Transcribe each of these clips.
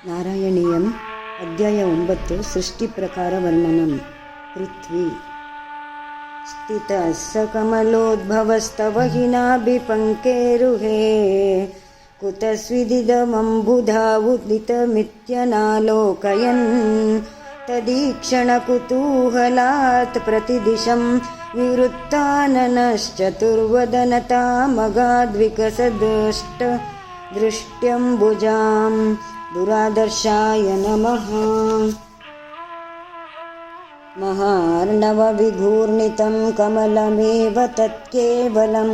ನಾರಾಯಣೀಯಂ ಅಧ್ಯಾಯ 9 ಸೃಷ್ಟಿಪ್ರಕಾರವರ್ಣನಂ. ಪೃಥ್ವಿ ಸ್ಥಿತಃ ಸ ಕಮಲೋದ್ಭವಸ್ತವ ಹಿನಾಭಿಪಂಕೇರುಹೇ ಕುತಸ್ವಿದಿದಮಂಬುಧಾ ಉದಿತಮಿತ್ಯನಾಲೋಕಯನ್ ತದೀಕ್ಷಣಕುತೂಹಲಾತ್ ಪ್ರತಿದಿಶಂ ವಿವೃತ್ತಾನನಶ್ಚತುರ್ವದನತಾಮಗಾದ್ವಿಕಸದೃಷ್ಟ ದೃಷ್ಟ್ಯಂಬುಜಾಂ ದುರಾದರ್ಶಾಯ ನಮಃ. ಮಹಾರ್ಣವವಿಘೂರ್ಣಿತಂ ಕಮಲಮೇವ ತತ್ಕೇವಲಂ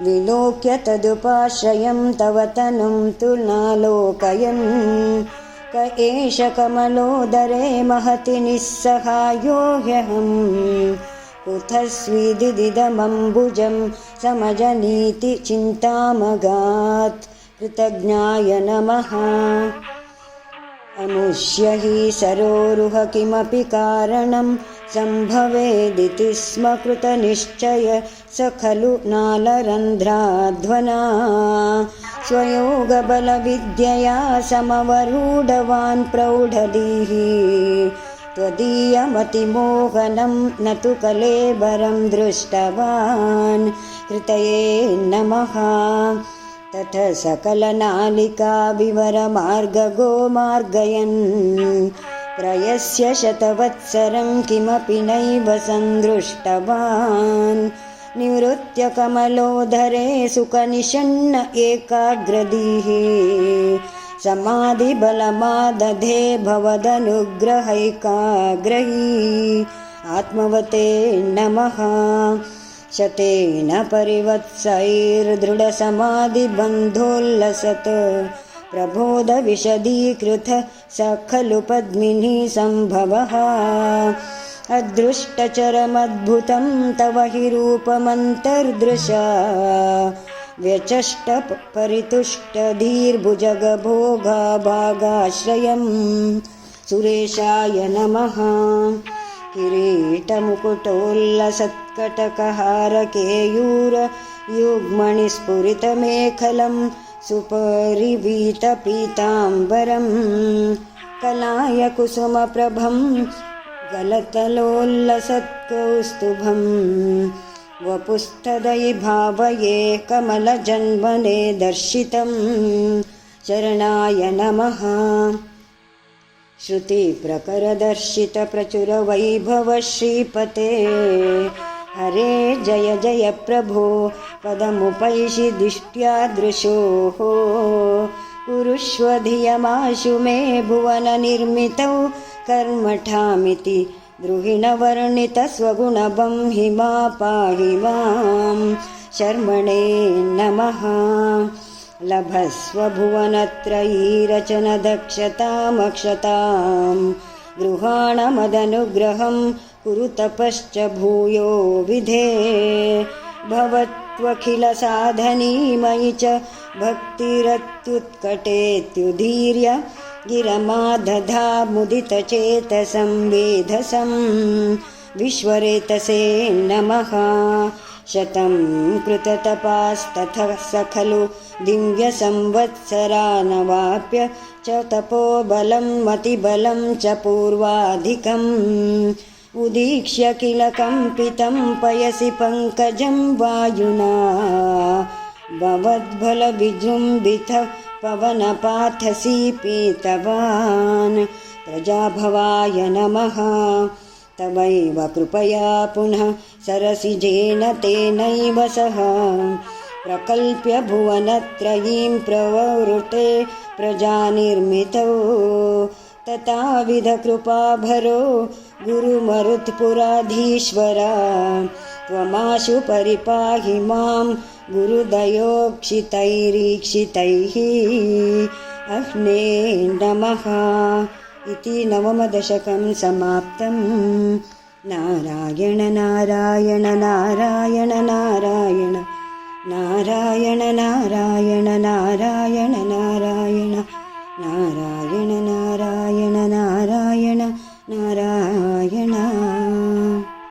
ವಿಲೋಕ್ಯ ತದುಪಾಶ್ರಯಂ ತವ ತನುಂ ತುನಾಲೋಕಯನ್ ಕ ಏಷ ಕಮಲೋದರೇ ಮಹತಿ ನಿಸ್ಸಹಾಯೋ ಹ್ಯಹಂ ಕುತಸ್ವಿದಿದಮಂಬುಜಂ ಸಮಜನೀತಿ ಚಿಂತಾಮಗಾತ್ ಕೃತಜ್ಞಾಯ ನಮಃ. ಅನುಷ್ಯ ಹಿ ಸರೋರುಹ ಕಿಮಪಿ ಕಾರಣಂ ಸಂಭವೇದಿತಿ ಸ್ಮ ಕೃತನಿಶ್ಚಯ ಸ ಖಲು ನಾಲರಂಧ್ರಾಧ್ವನಾ ಸ್ವಯೋಗಬಲವಿದ್ಯಯಾ ಸಮವರೂಢವಾನ್ ಪ್ರೌಢಧೀಃ ತ್ವದೀಯಮತಿಮೋಹನಂ ನ ತು ಕಲೇಬರಂ ದೃಷ್ಟವಾನ್ ಕೃತಯೇ ನಮಃ. ತಥ ಸಕಲನಾಲಿಕಾ ವಿವರಮಾರ್ಗಗೋ ಮಾರ್ಗಯನ್ ಪ್ರಯಸ್ಯ ಶತವತ್ಸರಂ ಕಿಮಪಿ ನೈವ ಸಂದೃಷ್ಟವಾನ್ ನಿವೃತ್ಯ ಕಮಲೋಧರೆ ಸುಖನಿಷಣ್ಣ ಏಕಾಗ್ರಧೀಃ ಸಮಾಧಿಬಲಮಾದಧೇ ಭವದನುಗ್ರಹೈಕಾಗ್ರಹೀ ಆತ್ಮವತೆ ನಮಃ. ಶತೇನ ಪರಿವತ್ಸೈರ್ದೃಢಸಮಾಧಿಬಂಧೋಲ್ಲಸತ್ ಪ್ರಬೋಧವಿಶದೀಕೃತ ಸ ಖಲು ಪದ್ಮಿನೀ ಸಂಭವಃ ಅದೃಷ್ಟಚರಮದ್ಭುತಂ ತವ ಹಿ ರೂಪಮಂತರ್ದೃಶಾ ವ್ಯಚಷ್ಟ ಪರಿತುಷ್ಟಧೀರ್ಭುಜಗಭೋಗಾಭಾಗಾಶ್ರಯಂ ಸುರೇಶಾಯ ನಮಃ. ಕಿರೀಟಮುಕುಟೋಲ್ಲಸತ್ಕಟಕಹಾರಕೇಯೂರ ಯುಗ್ಮಣಿಸ್ಫುರಿತಮೇಖಲಂ ಸುಪರಿವೀತಪೀತಾಂಬರಂ ಕಲಾಯ ಕುಸುಮಪ್ರಭಂ ಗಲತಲೋಲ್ಲಸತ್ಕೌಸ್ತುಭಂ ವಪುಸ್ತದಯಿ ಭಾವಯೇ ಕಮಲಜನ್ಮನೆ ದರ್ಶಿತಂ ಶರಣಾಯ ನಮಃ. ಶ್ರುತಿ ಪ್ರಕರದರ್ಶಿತ ಪ್ರಚುರ ವೈಭವ ಶ್ರೀಪತೆ ಹರೇ ಜಯ ಜಯ ಪ್ರಭೋ ಪದಮುಪೈಷಿ ದಿಷ್ಟ್ಯಾದೃಶೋಃ ಕುರುಷ್ವ ಧಿಯಮಾಶು ಮೇ ಭುವನ ನಿರ್ಮಿತೌ ಕರ್ಮಠಾಮಿತಿ ದ್ರುಹಿಣವರ್ಣಿತ ಸ್ವಗುಣಭಂ ಹಿಮಾ ಪಾಹಿ ಮಾಂ ಶರ್ಮಣೇ ನಮಃ. ಲಭಸ್ವ ಭುವನತ್ರಯೀರಚನದಕ್ಷತಾಮಕ್ಷತಾಂ ಗೃಹಾಣಮದನುಗ್ರಹಂ ಕುರು ತಪಶ್ಚ ಭೂಯೋ ವಿಧೇ ಭವತ್ವಖಿಲಸಾಧನೀ ಮಯಿ ಚ ಭಕ್ತಿರತ್ಯುತ್ಕಟೇತ್ಯುದೀರ್ಯ ಗಿರಮಾದಧಾ ಮುದಿತಚೇತಸಂ ವೇಧಸಂ ವಿಶ್ವರೇತಸೇ ನಮಃ. ಶತಂ ಕೃತತಪಾಸ್ತಥ ಸ ಖಲು ದಿವ್ಯಸಂವತ್ಸರಾನವಾಪ್ಯ ಚ ತಪೋಬಲಂ ಮತಿಬಲಂ ಚ ಪೂರ್ವಾಧಿಕಂ ಉದೀಕ್ಷ್ಯ ಕಿಲ ಕಂಪಿತಂ ಪಯಸಿ ಪಂಕಜಂ ವಾಯುನಾ ಭವದ್ಬಲವಿಜೃಂಭಿತ ಪವನಪಾಥಸಿ ಪೀತವಾನ್ ಪ್ರಜಾಭವಾಯ ನಮಃ. ತವೈವ ಕೃಪಯಾ ಪುನಃ ಸರಸಿಜೇನ ತೇನೈವ ಸಹ ಪ್ರಕಲ್ಪ್ಯ ಭುವನತ್ರಯೀಂ ಪ್ರವೃತೆ ಪ್ರಜಾನಿರ್ಮಿತೌ ತಥಾವಿಧ ಕೃಪಾಭರೋ ಗುರುಮರುತ್ಪುರಾಧೀಶ್ವರ ತ್ವಮಾಶು ಪರಿಪಾಹಿ ಮಾಂ ಗುರುದಯೋಕ್ಷಿತೈರೀಕ್ಷಿತೈಃ ಅಹ್ನೇ ನಮಃ. इति 9ಮ ದಶಕಂ ಸಮಾಪ್ತಂ. ನಾರಾಯಣ ನಾರಾಯಣ ನಾರಾಯಣ ನಾರಾಯಣ ನಾರಾಯಣ ನಾರಾಯಣ ನಾರಾಯಣ ನಾರಾಯಣ.